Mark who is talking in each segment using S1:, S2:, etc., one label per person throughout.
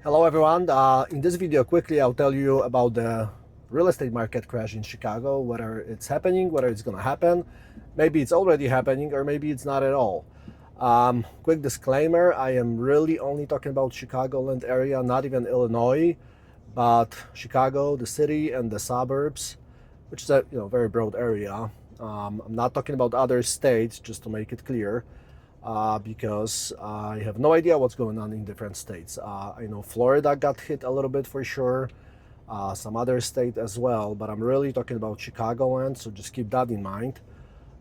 S1: Hello everyone. In this video quickly I'll tell you about the real estate market crash in Chicago, whether it's happening, whether it's gonna happen. Maybe it's already happening or maybe it's not at all. Quick disclaimer, I am really only talking about Chicagoland area, not even Illinois, but Chicago, the city and the suburbs, which is a very broad area. I'm not talking about other states, just to make it clear. Because I have no idea what's going on in different states. I know Florida got hit a little bit for sure, some other state as well, but I'm really talking about Chicagoland, so just keep that in mind,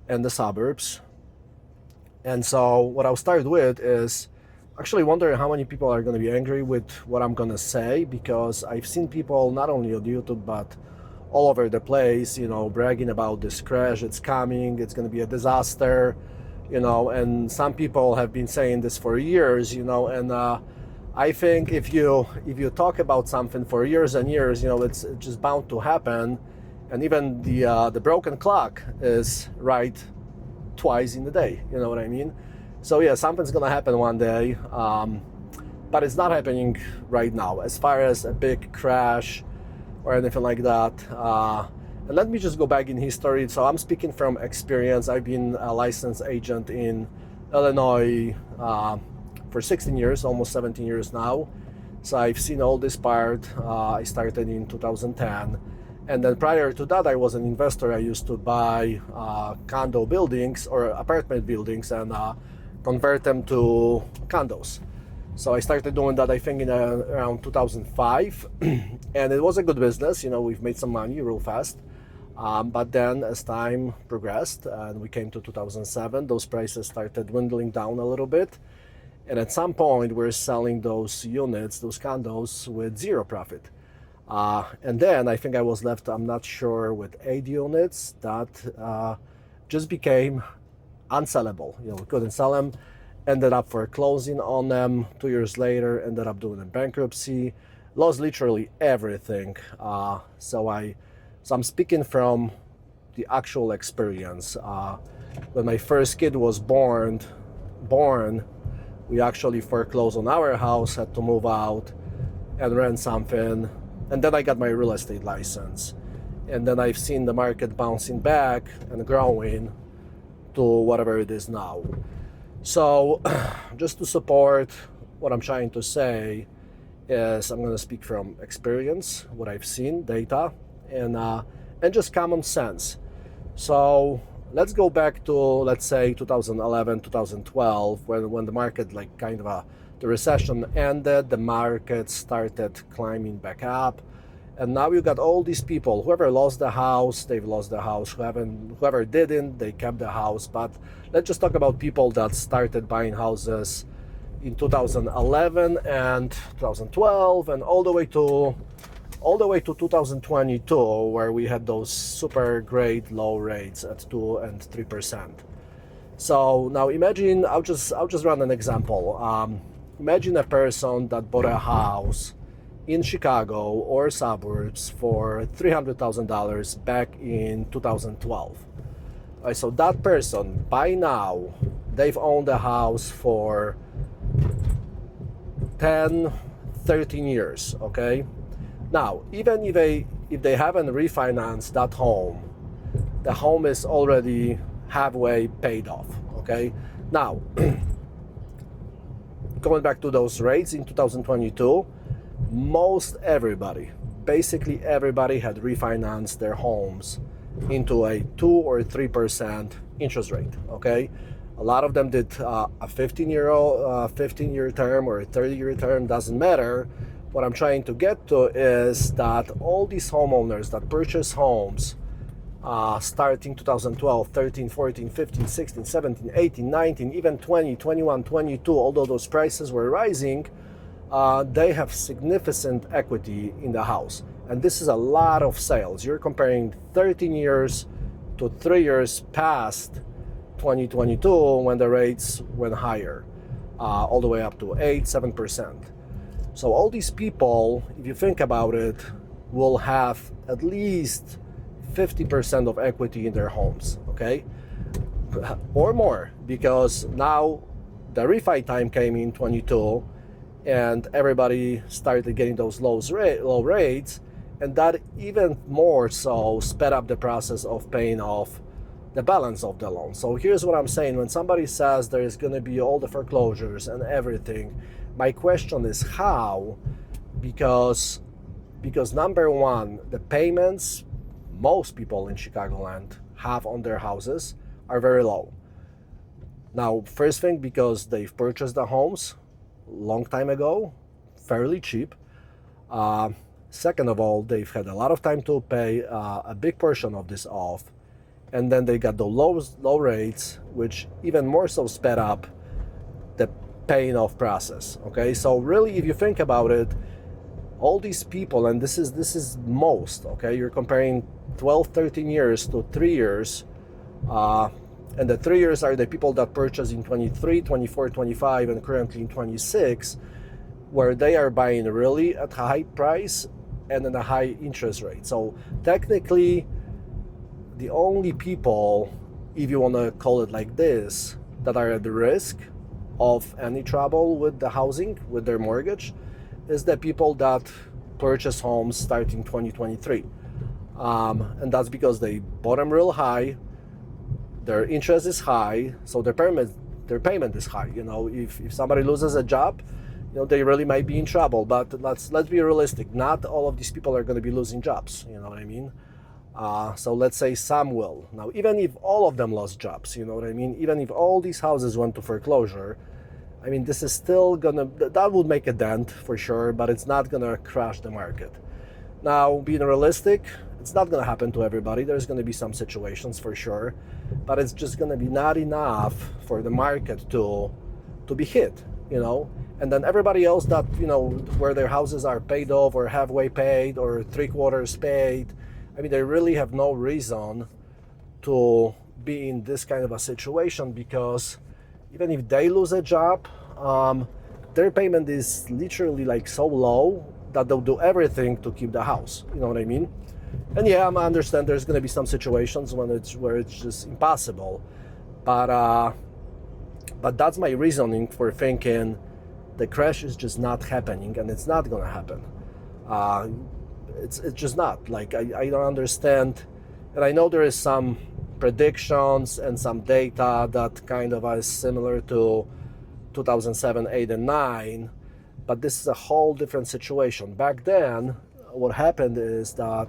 S1: and the suburbs. And so what I'll start with is actually wondering how many people are going to be angry with what I'm going to say, because I've seen people not only on YouTube but all over the place, bragging about this crash, it's coming, it's going to be a disaster. And some people have been saying this for years, and I think if you talk about something for years and years, it's just bound to happen. And even the broken clock is right twice in the day, you know what I mean? So yeah, something's gonna happen one day, but it's not happening right now as far as a big crash or anything like that. And let me just go back in history. So I'm speaking from experience. I've been a licensed agent in Illinois for 16 years, almost 17 years now. So I've seen all this part. I started in 2010. And then prior to that, I was an investor. I used to buy condo buildings or apartment buildings and convert them to condos. So I started doing that, I think, in around 2005. And it was a good business. We've made some money real fast. But then as time progressed and we came to 2007, those prices started dwindling down a little bit. And at some point, we're selling those units, those condos, with zero profit. And then I think I was left, I'm not sure, with 8 units that just became unsellable. We couldn't sell them. Ended up foreclosing on them 2 years later, ended up doing a bankruptcy, lost literally everything. So I'm speaking from the actual experience. When my first kid was born, we actually foreclosed on our house, had to move out and rent something. And then I got my real estate license. And then I've seen the market bouncing back and growing to whatever it is now. So just to support what I'm trying to say is I'm going to speak from experience, what I've seen, data, and just common sense. So let's go back to, let's say, 2011, 2012, when the market, the recession ended, the market started climbing back up. And now you got all these people, whoever lost the house, they've lost the house. Whoever didn't, they kept the house. But let's just talk about people that started buying houses in 2011 and 2012 and all the way to 2022, where we had those super great low rates at 2 and 3%. So now imagine, I'll just run an example. Imagine a person that bought a house in Chicago or suburbs for $300,000 back in 2012. Right, so that person, by now, they've owned the house for 10, 13 years, okay? Now, even if they haven't refinanced that home, the home is already halfway paid off, okay? Now, going back to those rates in 2022, basically everybody had refinanced their homes into a 2 or 3% interest rate, okay? A lot of them did a 15-year term or a 30-year term, doesn't matter. What I'm trying to get to is that all these homeowners that purchase homes starting 2012, 13, 14, 15, 16, 17, 18, 19, even 20, 21, 22, although those prices were rising, they have significant equity in the house. And this is a lot of sales. You're comparing 13 years to 3 years past 2022 when the rates went higher, all the way up to 8, 7%. So all these people, if you think about it, will have at least 50% of equity in their homes, okay? Or more, because now the refi time came in 22, and everybody started getting those low rates, and that even more so sped up the process of paying off the balance of the loan. So here's what I'm saying. When somebody says there is going to be all the foreclosures and everything, my question is how? Because number one, the payments most people in Chicagoland have on their houses are very low. Now, first thing, because they've purchased the homes long time ago, fairly cheap. Second of all, they've had a lot of time to pay a big portion of this off, and then they got the low rates, which even more so sped up the paying off process. Okay, so really, if you think about it, all these people, and this is most, okay, you're comparing 12, 13 years to 3 years, and the 3 years are the people that purchased in 23, 24, 25, and currently in 26, where they are buying really at a high price and at a high interest rate. So technically, the only people, if you want to call it like this, that are at the risk of any trouble with the housing, with their mortgage, is the people that purchase homes starting 2023. And that's because they bought them real high, their interest is high, so their payment is high. You know, if somebody loses a job, you know, they really might be in trouble. But let's be realistic. Not all of these people are going to be losing jobs. You know what I mean? So let's say some will. Now, even if all of them lost jobs, you know what I mean? Even if all these houses went to foreclosure, I mean, this is still that would make a dent for sure, but it's not gonna crash the market. Now, being realistic, it's not gonna happen to everybody. There's gonna be some situations for sure, but it's just gonna be not enough for the market to be hit, you know? And then everybody else that, you know, where their houses are paid off or halfway paid or 3/4 paid, I mean, they really have no reason to be in this kind of a situation, because even if they lose a job, their payment is literally like so low that they'll do everything to keep the house. You know what I mean? And yeah, I understand there's going to be some situations where it's just impossible, but that's my reasoning for thinking the crash is just not happening, and it's not going to happen. It's just not. Like, I don't understand, and I know there is some predictions and some data that kind of is similar to 2007, 8, and 9, but this is a whole different situation. Back then, what happened is that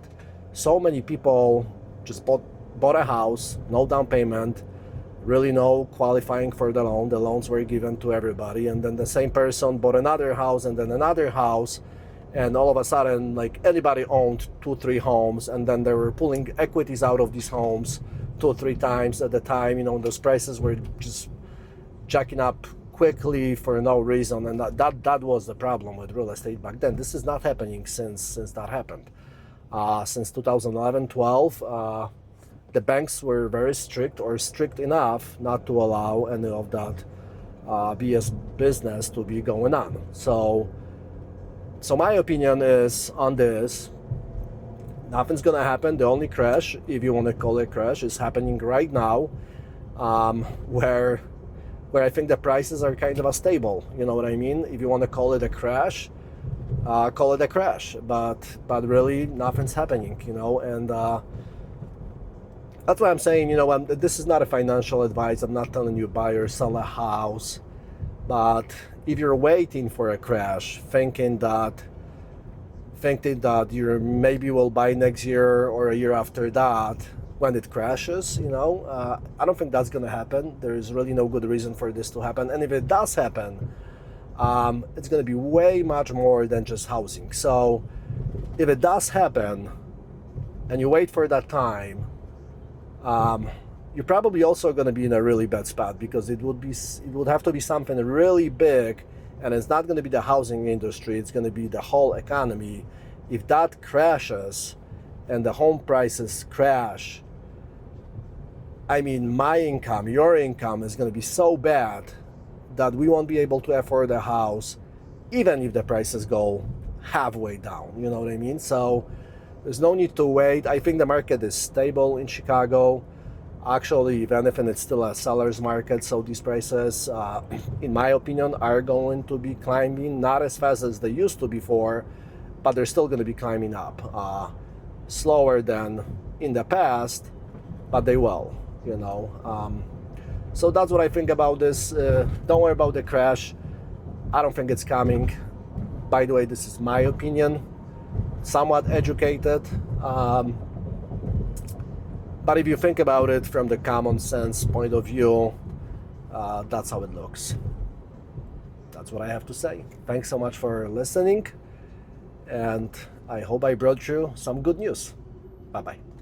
S1: so many people just bought a house, no down payment, really no qualifying for the loan. The loans were given to everybody, and then the same person bought another house and then another house, and all of a sudden, like, anybody owned 2-3 homes, and then they were pulling equities out of these homes 2 or 3 times at the time. You know, those prices were just jacking up quickly for no reason, and that was the problem with real estate back then. This is not happening since that happened. Since 2011, 12, the banks were very strict, or strict enough not to allow any of that BS business to be going on. So my opinion is on this, nothing's gonna happen. The only crash, if you want to call it crash, is happening right now, where I think the prices are kind of stable. You know what I mean? If you want to call it a crash, call it a crash. But really, nothing's happening. You know, and that's why I'm saying, you know, this is not a financial advice. I'm not telling you buy or sell a house. But if you're waiting for a crash, thinking that you maybe will buy next year or a year after that, when it crashes, you know, I don't think that's going to happen. There is really no good reason for this to happen. And if it does happen, it's going to be way much more than just housing. So if it does happen and you wait for that time, you're probably also going to be in a really bad spot, because it would have to be something really big, and it's not going to be the housing industry, it's going to be the whole economy. If that crashes and the home prices crash, I mean, my income, your income is going to be so bad that we won't be able to afford a house, even if the prices go halfway down. You know what I mean? So there's no need to wait. I think the market is stable in Chicago. Actually, if anything, it's still a seller's market, so these prices, in my opinion, are going to be climbing, not as fast as they used to before, but they're still going to be climbing up. Slower than in the past, but they will, you know. So that's what I think about this. Don't worry about the crash. I don't think it's coming. By the way, this is my opinion, somewhat educated. But if you think about it from the common sense point of view, that's how it looks. That's what I have to say. Thanks so much for listening, and I hope I brought you some good news. Bye-bye.